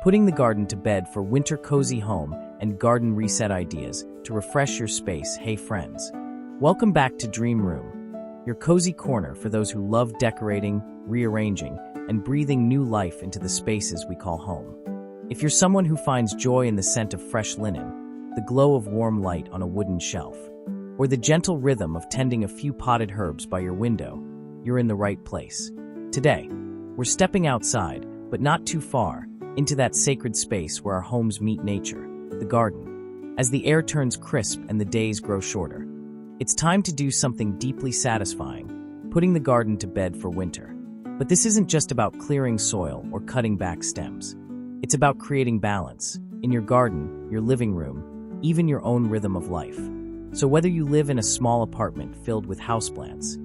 putting the garden to bed for winter cozy home and garden reset ideas to refresh your space. Hey friends, welcome back to Dream Room, your cozy corner for those who love decorating, rearranging, and breathing new life into the spaces we call home. If you're someone who finds joy in the scent of fresh linen, the glow of warm light on a wooden shelf, or the gentle rhythm of tending a few potted herbs by your window, you're in the right place. Today, we're stepping outside, but not too far, into that sacred space where our homes meet nature, the garden. As the air turns crisp and the days grow shorter, it's time to do something deeply satisfying, putting the garden to bed for winter. But this isn't just about clearing soil or cutting back stems. It's about creating balance in your garden, your living room, even your own rhythm of life. So whether you live in a small apartment filled with houseplants,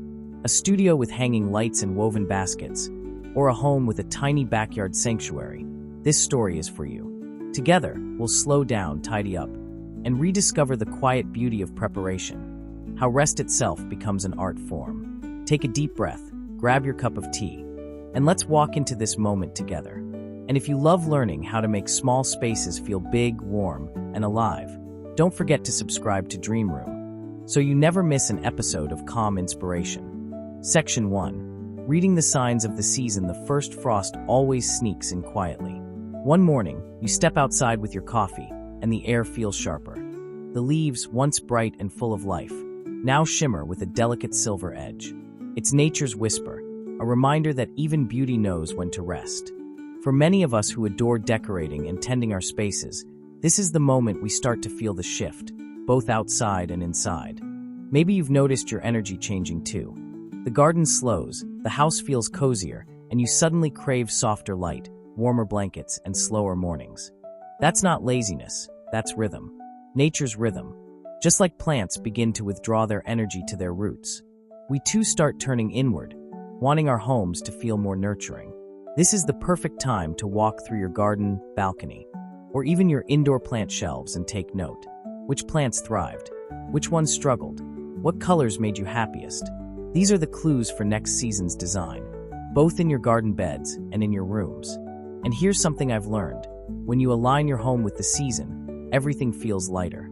a studio with hanging lights and woven baskets, or a home with a tiny backyard sanctuary, this story is for you. Together, we'll slow down, tidy up, and rediscover the quiet beauty of preparation, how rest itself becomes an art form. Take a deep breath, grab your cup of tea, and let's walk into this moment together. And if you love learning how to make small spaces feel big, warm, and alive, don't forget to subscribe to Dream Room, so you never miss an episode of calm inspiration. Section 1. Reading the signs of the season. The first frost always sneaks in quietly. One morning, you step outside with your coffee, and the air feels sharper. The leaves, once bright and full of life, now shimmer with a delicate silver edge. It's nature's whisper, a reminder that even beauty knows when to rest. For many of us who adore decorating and tending our spaces, this is the moment we start to feel the shift, both outside and inside. Maybe you've noticed your energy changing too. The garden slows, the house feels cozier, and you suddenly crave softer light, warmer blankets, and slower mornings. That's not laziness, that's rhythm. Nature's rhythm. Just like plants begin to withdraw their energy to their roots, we too start turning inward, wanting our homes to feel more nurturing. This is the perfect time to walk through your garden, balcony, or even your indoor plant shelves and take note. Which plants thrived? Which ones struggled? What colors made you happiest? These are the clues for next season's design, both in your garden beds and in your rooms. And here's something I've learned. When you align your home with the season, everything feels lighter.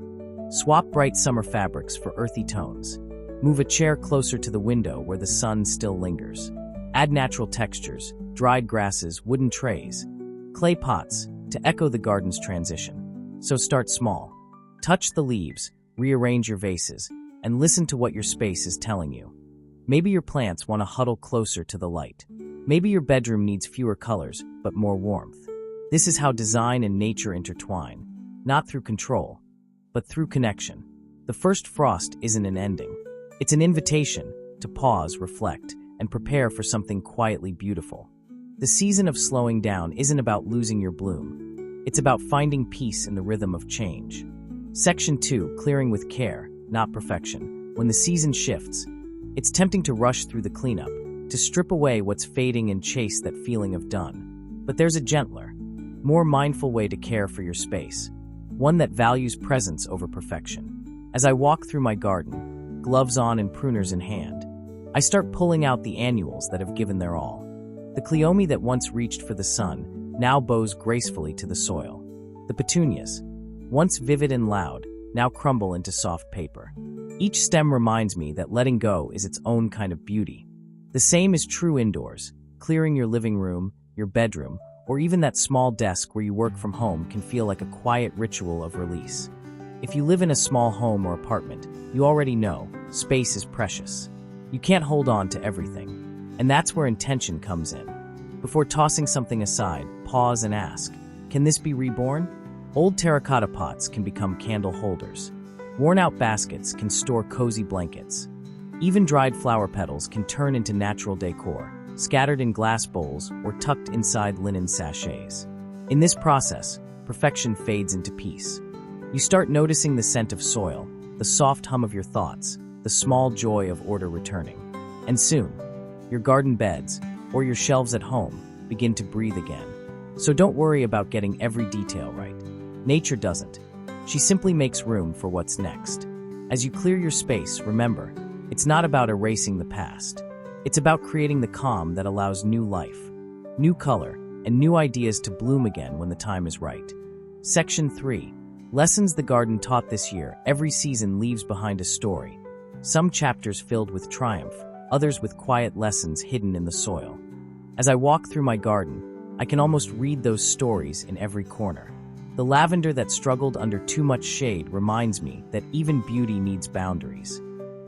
Swap bright summer fabrics for earthy tones. Move a chair closer to the window where the sun still lingers. Add natural textures, dried grasses, wooden trays, clay pots, to echo the garden's transition. So start small. Touch the leaves, rearrange your vases, and listen to what your space is telling you. Maybe your plants want to huddle closer to the light. Maybe your bedroom needs fewer colors, but more warmth. This is how design and nature intertwine, not through control, but through connection. The first frost isn't an ending. It's an invitation to pause, reflect, and prepare for something quietly beautiful. The season of slowing down isn't about losing your bloom. It's about finding peace in the rhythm of change. Section 2. Clearing with care, not perfection. When the season shifts, it's tempting to rush through the cleanup, to strip away what's fading and chase that feeling of done. But there's a gentler, more mindful way to care for your space, one that values presence over perfection. As I walk through my garden, gloves on and pruners in hand, I start pulling out the annuals that have given their all. The cleome that once reached for the sun now bows gracefully to the soil. The petunias, once vivid and loud, now crumble into soft paper. Each stem reminds me that letting go is its own kind of beauty. The same is true indoors. Clearing your living room, your bedroom, or even that small desk where you work from home can feel like a quiet ritual of release. If you live in a small home or apartment, you already know space is precious. You can't hold on to everything, and that's where intention comes in. Before tossing something aside, pause and ask, can this be reborn? Old terracotta pots can become candle holders. Worn-out baskets can store cozy blankets. Even dried flower petals can turn into natural decor, scattered in glass bowls or tucked inside linen sachets. In this process, perfection fades into peace. You start noticing the scent of soil, the soft hum of your thoughts, the small joy of order returning. And soon, your garden beds, or your shelves at home, begin to breathe again. So don't worry about getting every detail right. Nature doesn't. She simply makes room for what's next. As you clear your space, remember, it's not about erasing the past. It's about creating the calm that allows new life, new color, and new ideas to bloom again when the time is right. Section 3. Lessons the garden taught this year. Every season leaves behind a story. Some chapters filled with triumph, others with quiet lessons hidden in the soil. As I walk through my garden, I can almost read those stories in every corner. The lavender that struggled under too much shade reminds me that even beauty needs boundaries.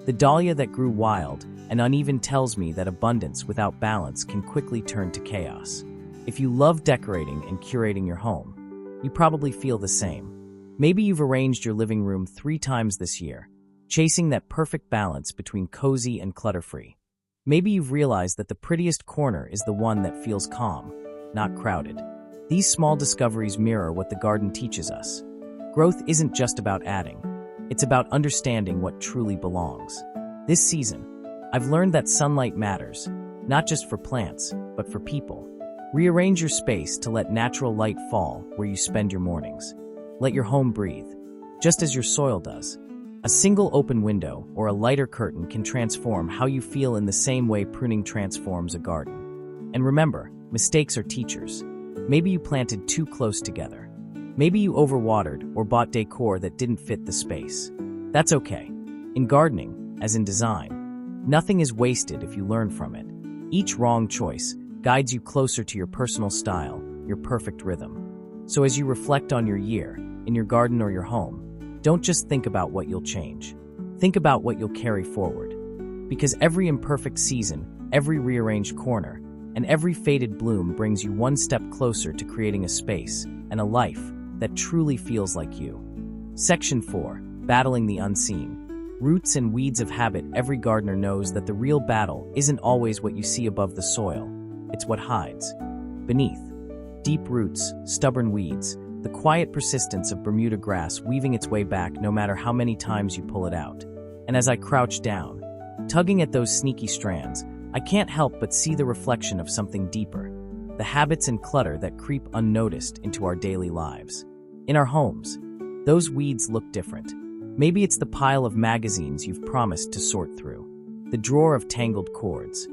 The dahlia that grew wild and uneven tells me that abundance without balance can quickly turn to chaos. If you love decorating and curating your home, you probably feel the same. Maybe you've arranged your living room 3 times this year, chasing that perfect balance between cozy and clutter-free. Maybe you've realized that the prettiest corner is the one that feels calm, not crowded. These small discoveries mirror what the garden teaches us. Growth isn't just about adding, it's about understanding what truly belongs. This season, I've learned that sunlight matters, not just for plants, but for people. Rearrange your space to let natural light fall where you spend your mornings. Let your home breathe, just as your soil does. A single open window or a lighter curtain can transform how you feel in the same way pruning transforms a garden. And remember, mistakes are teachers. Maybe you planted too close together. Maybe you overwatered or bought decor that didn't fit the space. That's okay. In gardening, as in design, nothing is wasted if you learn from it. Each wrong choice guides you closer to your personal style, your perfect rhythm. So as you reflect on your year, in your garden or your home, don't just think about what you'll change. Think about what you'll carry forward. Because every imperfect season, every rearranged corner, and every faded bloom brings you one step closer to creating a space and a life that truly feels like you. Section 4. Battling the unseen. Roots and weeds of habit. Every gardener knows that the real battle isn't always what you see above the soil. It's what hides beneath. Deep roots, stubborn weeds, the quiet persistence of Bermuda grass weaving its way back no matter how many times you pull it out. And as I crouch down, tugging at those sneaky strands, I can't help but see the reflection of something deeper, the habits and clutter that creep unnoticed into our daily lives. In our homes, those weeds look different. Maybe it's the pile of magazines you've promised to sort through, the drawer of tangled cords,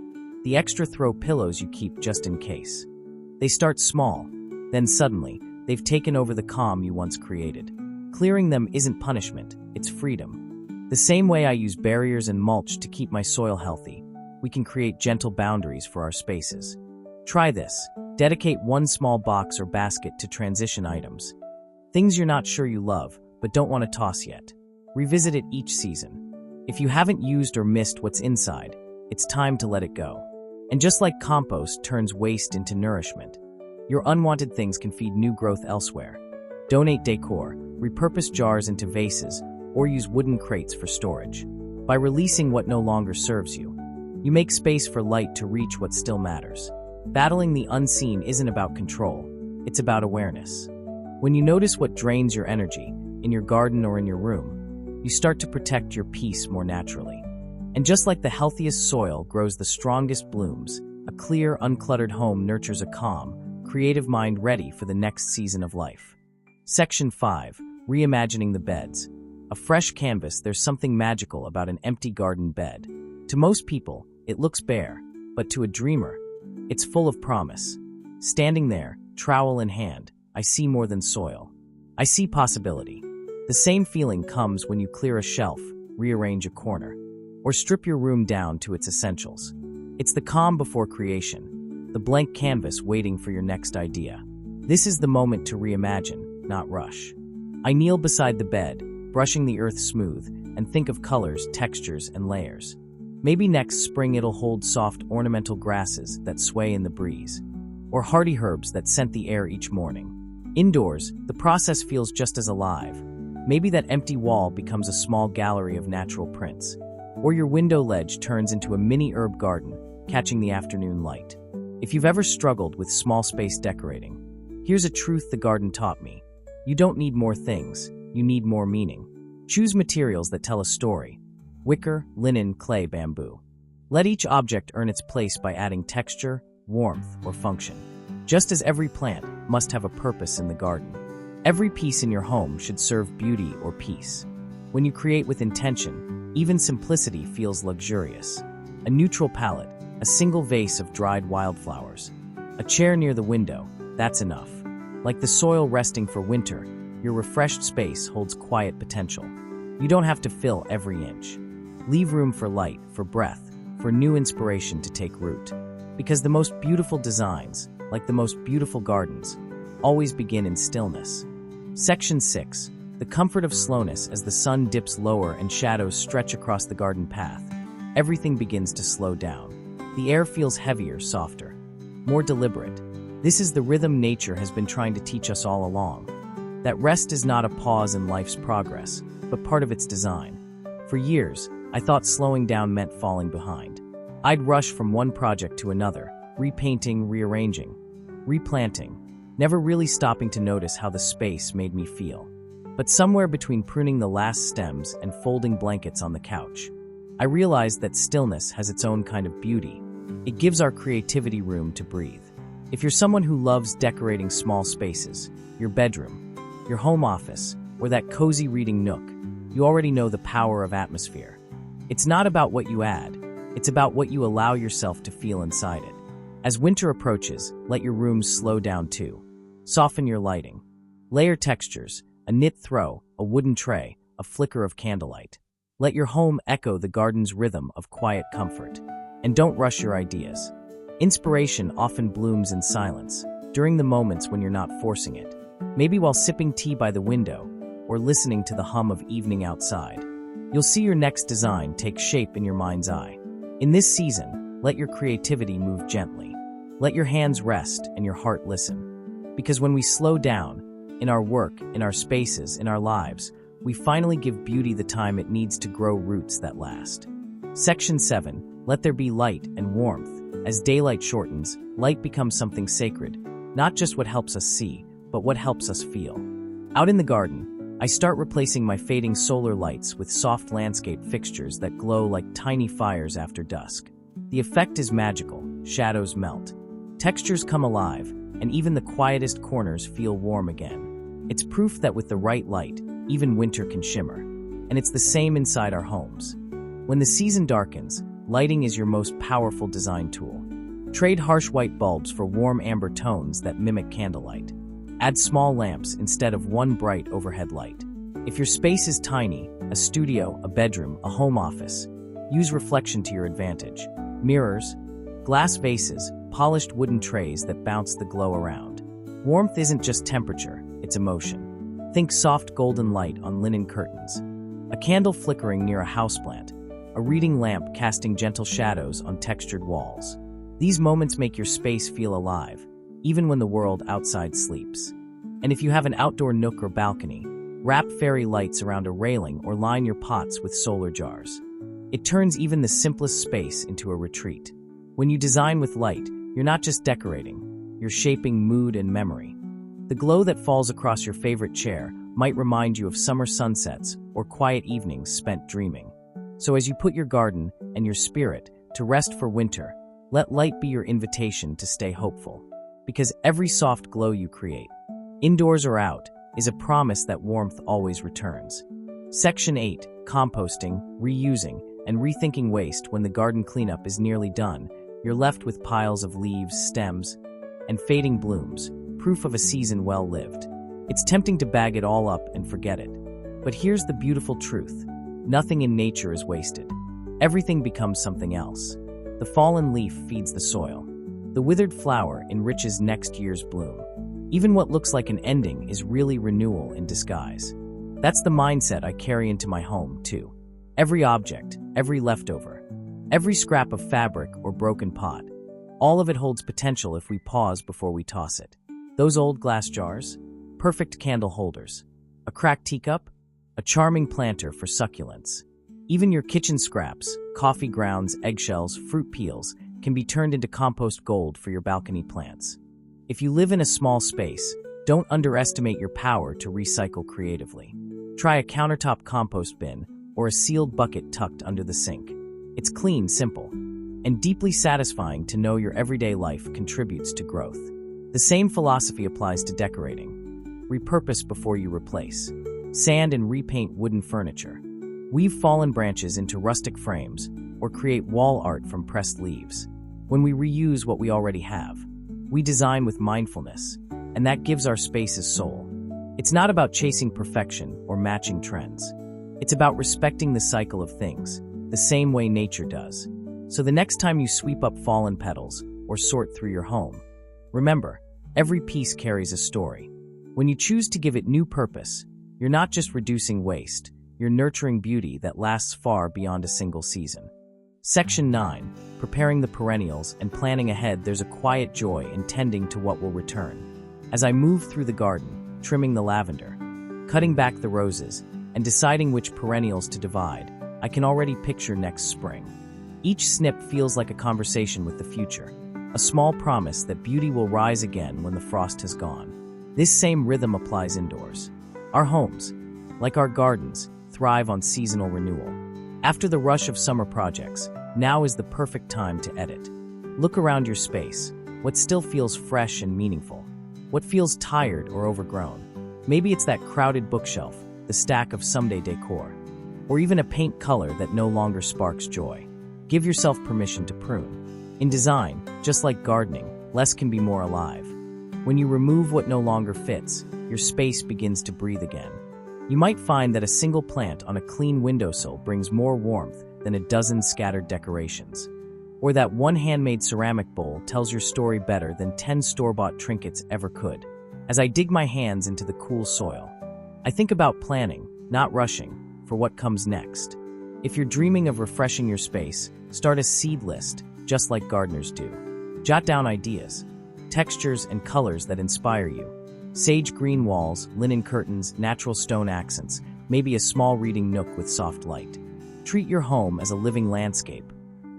the extra throw pillows you keep just in case. They start small, then suddenly, they've taken over the calm you once created. Clearing them isn't punishment, it's freedom. The same way I use barriers and mulch to keep my soil healthy, we can create gentle boundaries for our spaces. Try this. Dedicate one small box or basket to transition items. Things you're not sure you love, but don't want to toss yet. Revisit it each season. If you haven't used or missed what's inside, it's time to let it go. And just like compost turns waste into nourishment, your unwanted things can feed new growth elsewhere. Donate decor, repurpose jars into vases, or use wooden crates for storage. By releasing what no longer serves you, you make space for light to reach what still matters. Battling the unseen isn't about control, it's about awareness. When you notice what drains your energy, in your garden or in your room, you start to protect your peace more naturally. And just like the healthiest soil grows the strongest blooms, a clear, uncluttered home nurtures a calm, creative mind ready for the next season of life. Section 5. Reimagining the beds. A fresh canvas. There's something magical about an empty garden bed. To most people, it looks bare, but to a dreamer, it's full of promise. Standing there, trowel in hand, I see more than soil. I see possibility. The same feeling comes when you clear a shelf, rearrange a corner, or strip your room down to its essentials. It's the calm before creation, the blank canvas waiting for your next idea. This is the moment to reimagine, not rush. I kneel beside the bed, brushing the earth smooth, and think of colors, textures, and layers. Maybe next spring it'll hold soft ornamental grasses that sway in the breeze, or hardy herbs that scent the air each morning. Indoors, the process feels just as alive. Maybe that empty wall becomes a small gallery of natural prints, or your window ledge turns into a mini herb garden, catching the afternoon light. If you've ever struggled with small space decorating, here's a truth the garden taught me. You don't need more things, you need more meaning. Choose materials that tell a story. Wicker, linen, clay, bamboo. Let each object earn its place by adding texture, warmth, or function. Just as every plant must have a purpose in the garden, every piece in your home should serve beauty or peace. When you create with intention, even simplicity feels luxurious. A neutral palette, a single vase of dried wildflowers, a chair near the window, That's enough. Like the soil resting for winter, your refreshed space holds quiet potential. You don't have to fill every inch. Leave room for light, for breath, for new inspiration to take root. Because the most beautiful designs, like the most beautiful gardens, always begin in stillness. Section 6. The comfort of slowness. As the sun dips lower and shadows stretch across the garden path, everything begins to slow down. The air feels heavier, softer, more deliberate. This is the rhythm nature has been trying to teach us all along. That rest is not a pause in life's progress, but part of its design. For years, I thought slowing down meant falling behind. I'd rush from one project to another, repainting, rearranging, replanting, never really stopping to notice how the space made me feel. But somewhere between pruning the last stems and folding blankets on the couch, I realized that stillness has its own kind of beauty. It gives our creativity room to breathe. If you're someone who loves decorating small spaces, your bedroom, your home office, or that cozy reading nook, you already know the power of atmosphere. It's not about what you add, it's about what you allow yourself to feel inside it. As winter approaches, let your rooms slow down too. Soften your lighting. Layer textures, a knit throw, a wooden tray, a flicker of candlelight. Let your home echo the garden's rhythm of quiet comfort. And don't rush your ideas. Inspiration often blooms in silence, during the moments when you're not forcing it. Maybe while sipping tea by the window, or listening to the hum of evening outside. You'll see your next design take shape in your mind's eye. In this season, let your creativity move gently. Let your hands rest and your heart listen. Because when we slow down, in our work, in our spaces, in our lives, we finally give beauty the time it needs to grow roots that last. Section 7. Let there be light and warmth. As daylight shortens, light becomes something sacred, not just what helps us see, but what helps us feel. Out in the garden, I start replacing my fading solar lights with soft landscape fixtures that glow like tiny fires after dusk. The effect is magical. Shadows melt. Textures come alive, and even the quietest corners feel warm again. It's proof that with the right light, even winter can shimmer. And it's the same inside our homes. When the season darkens, lighting is your most powerful design tool. Trade harsh white bulbs for warm amber tones that mimic candlelight. Add small lamps instead of one bright overhead light. If your space is tiny, a studio, a bedroom, a home office, use reflection to your advantage. Mirrors, glass vases, polished wooden trays that bounce the glow around. Warmth isn't just temperature, it's emotion. Think soft golden light on linen curtains, a candle flickering near a houseplant, a reading lamp casting gentle shadows on textured walls. These moments make your space feel alive, even when the world outside sleeps. And if you have an outdoor nook or balcony, wrap fairy lights around a railing or line your pots with solar jars. It turns even the simplest space into a retreat. When you design with light, you're not just decorating, you're shaping mood and memory. The glow that falls across your favorite chair might remind you of summer sunsets or quiet evenings spent dreaming. So as you put your garden and your spirit to rest for winter, let light be your invitation to stay hopeful. Because every soft glow you create, indoors or out, is a promise that warmth always returns. Section 8. Composting, reusing, and rethinking waste. When the garden cleanup is nearly done, you're left with piles of leaves, stems, and fading blooms, proof of a season well lived. It's tempting to bag it all up and forget it. But here's the beautiful truth. Nothing in nature is wasted. Everything becomes something else. The fallen leaf feeds the soil. The withered flower enriches next year's bloom. Even what looks like an ending is really renewal in disguise. That's the mindset I carry into my home, too. Every object, every leftover, every scrap of fabric or broken pot, all of it holds potential if we pause before we toss it. Those old glass jars? Perfect candle holders. A cracked teacup? A charming planter for succulents. Even your kitchen scraps, coffee grounds, eggshells, fruit peels, can be turned into compost gold for your balcony plants. If you live in a small space, don't underestimate your power to recycle creatively. Try a countertop compost bin or a sealed bucket tucked under the sink. It's clean, simple, and deeply satisfying to know your everyday life contributes to growth. The same philosophy applies to decorating. Repurpose before you replace. Sand and repaint wooden furniture. Weave fallen branches into rustic frames or create wall art from pressed leaves. When we reuse what we already have, we design with mindfulness, and that gives our spaces soul. It's not about chasing perfection or matching trends. It's about respecting the cycle of things, the same way nature does. So the next time you sweep up fallen petals or sort through your home, remember, every piece carries a story. When you choose to give it new purpose, you're not just reducing waste, you're nurturing beauty that lasts far beyond a single season. Section 9. Preparing the perennials and planning ahead. There's a quiet joy in tending to what will return. As I move through the garden, trimming the lavender, cutting back the roses, and deciding which perennials to divide, I can already picture next spring. Each snip feels like a conversation with the future, a small promise that beauty will rise again when the frost has gone. This same rhythm applies indoors. Our homes, like our gardens, thrive on seasonal renewal. After the rush of summer projects, now is the perfect time to edit. Look around your space. What still feels fresh and meaningful? What feels tired or overgrown? Maybe it's that crowded bookshelf, the stack of someday decor, or even a paint color that no longer sparks joy. Give yourself permission to prune. In design, just like gardening, less can be more alive. When you remove what no longer fits, your space begins to breathe again. You might find that a single plant on a clean windowsill brings more warmth than a dozen scattered decorations. Or that one handmade ceramic bowl tells your story better than 10 store-bought trinkets ever could. As I dig my hands into the cool soil, I think about planning, not rushing, for what comes next. If you're dreaming of refreshing your space, start a seed list, just like gardeners do. Jot down ideas, textures, and colors that inspire you. Sage green walls, linen curtains, natural stone accents, maybe a small reading nook with soft light. Treat your home as a living landscape,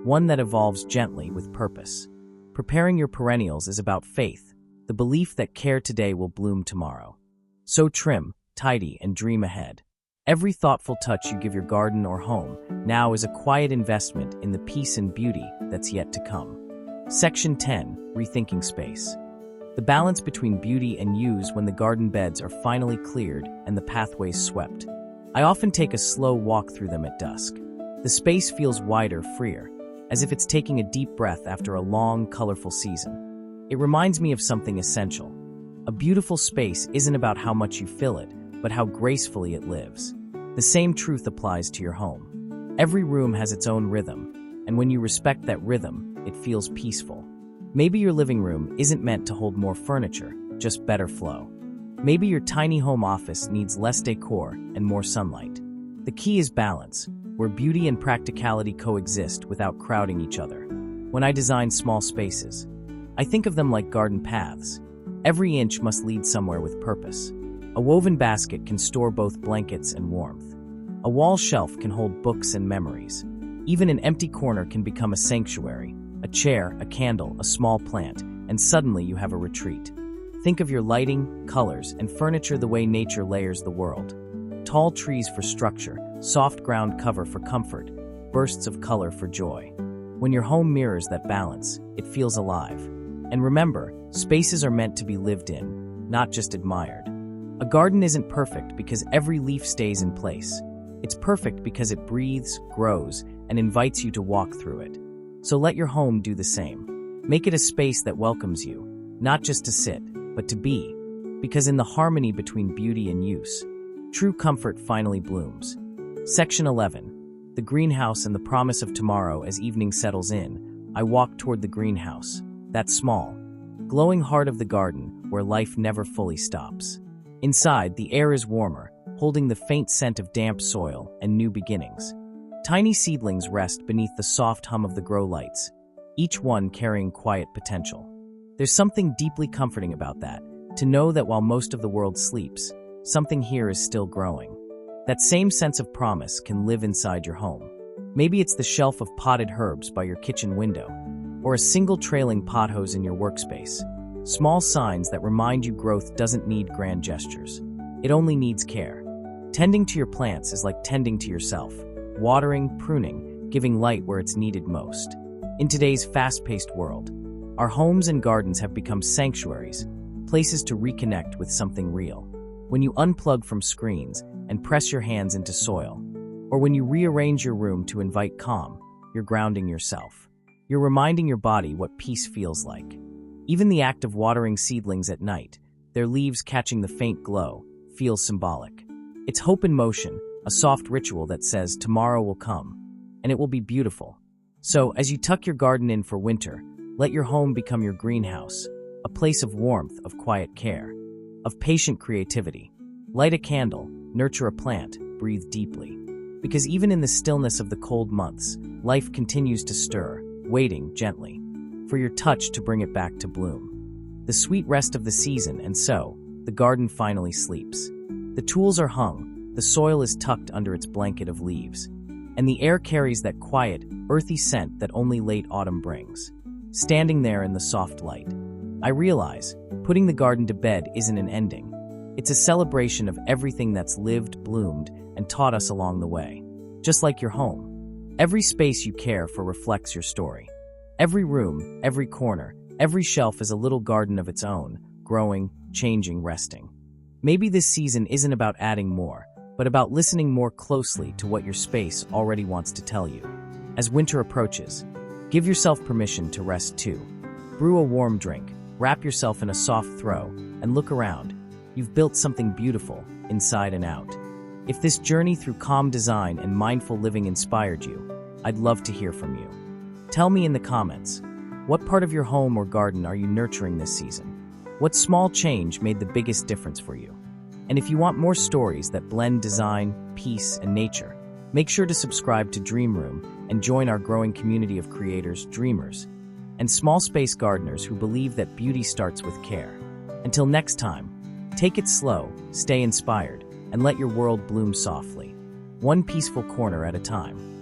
one that evolves gently with purpose. Preparing your perennials is about faith, the belief that care today will bloom tomorrow. So trim, tidy, and dream ahead. Every thoughtful touch you give your garden or home now is a quiet investment in the peace and beauty that's yet to come. Section 10. Rethinking space. The balance between beauty and use when the garden beds are finally cleared and the pathways swept. I often take a slow walk through them at dusk. The space feels wider, freer, as if it's taking a deep breath after a long, colorful season. It reminds me of something essential. A beautiful space isn't about how much you fill it, but how gracefully it lives. The same truth applies to your home. Every room has its own rhythm, and when you respect that rhythm, it feels peaceful. Maybe your living room isn't meant to hold more furniture, just better flow. Maybe your tiny home office needs less decor and more sunlight. The key is balance, where beauty and practicality coexist without crowding each other. When I design small spaces, I think of them like garden paths. Every inch must lead somewhere with purpose. A woven basket can store both blankets and warmth. A wall shelf can hold books and memories. Even an empty corner can become a sanctuary. A chair, a candle, a small plant, and suddenly you have a retreat. Think of your lighting, colors, and furniture the way nature layers the world. Tall trees for structure, soft ground cover for comfort, bursts of color for joy. When your home mirrors that balance, it feels alive. And remember, spaces are meant to be lived in, not just admired. A garden isn't perfect because every leaf stays in place. It's perfect because it breathes, grows, and invites you to walk through it. So let your home do the same. Make it a space that welcomes you, not just to sit, but to be. Because in the harmony between beauty and use, true comfort finally blooms. Section 11. The greenhouse and the promise of tomorrow. As evening settles in, I walk toward the greenhouse, that small, glowing heart of the garden where life never fully stops. Inside, the air is warmer, holding the faint scent of damp soil and new beginnings. Tiny seedlings rest beneath the soft hum of the grow lights, each one carrying quiet potential. There's something deeply comforting about that, to know that while most of the world sleeps, something here is still growing. That same sense of promise can live inside your home. Maybe it's the shelf of potted herbs by your kitchen window, or a single trailing pothose in your workspace. Small signs that remind you growth doesn't need grand gestures. It only needs care. Tending to your plants is like tending to yourself. Watering, pruning, giving light where it's needed most. In today's fast-paced world, our homes and gardens have become sanctuaries, places to reconnect with something real. When you unplug from screens and press your hands into soil, or when you rearrange your room to invite calm, you're grounding yourself. You're reminding your body what peace feels like. Even the act of watering seedlings at night, their leaves catching the faint glow, feels symbolic. It's hope in motion, a soft ritual that says tomorrow will come, and it will be beautiful. So, as you tuck your garden in for winter, let your home become your greenhouse, a place of warmth, of quiet care, of patient creativity. Light a candle, nurture a plant, breathe deeply. Because even in the stillness of the cold months, life continues to stir, waiting gently for your touch to bring it back to bloom. The sweet rest of the season, and so, the garden finally sleeps. The tools are hung, the soil is tucked under its blanket of leaves, and the air carries that quiet, earthy scent that only late autumn brings. Standing there in the soft light, I realize putting the garden to bed isn't an ending. It's a celebration of everything that's lived, bloomed, and taught us along the way. Just like your home, every space you care for reflects your story. Every room, every corner, every shelf is a little garden of its own, growing, changing, resting. Maybe this season isn't about adding more, but about listening more closely to what your space already wants to tell you. As winter approaches, give yourself permission to rest too. Brew a warm drink, wrap yourself in a soft throw, and look around. You've built something beautiful, inside and out. If this journey through calm design and mindful living inspired you, I'd love to hear from you. Tell me in the comments, what part of your home or garden are you nurturing this season? What small change made the biggest difference for you? And if you want more stories that blend design, peace, and nature, make sure to subscribe to Dream Room and join our growing community of creators, dreamers, and small space gardeners who believe that beauty starts with care. Until next time, take it slow, stay inspired, and let your world bloom softly, one peaceful corner at a time.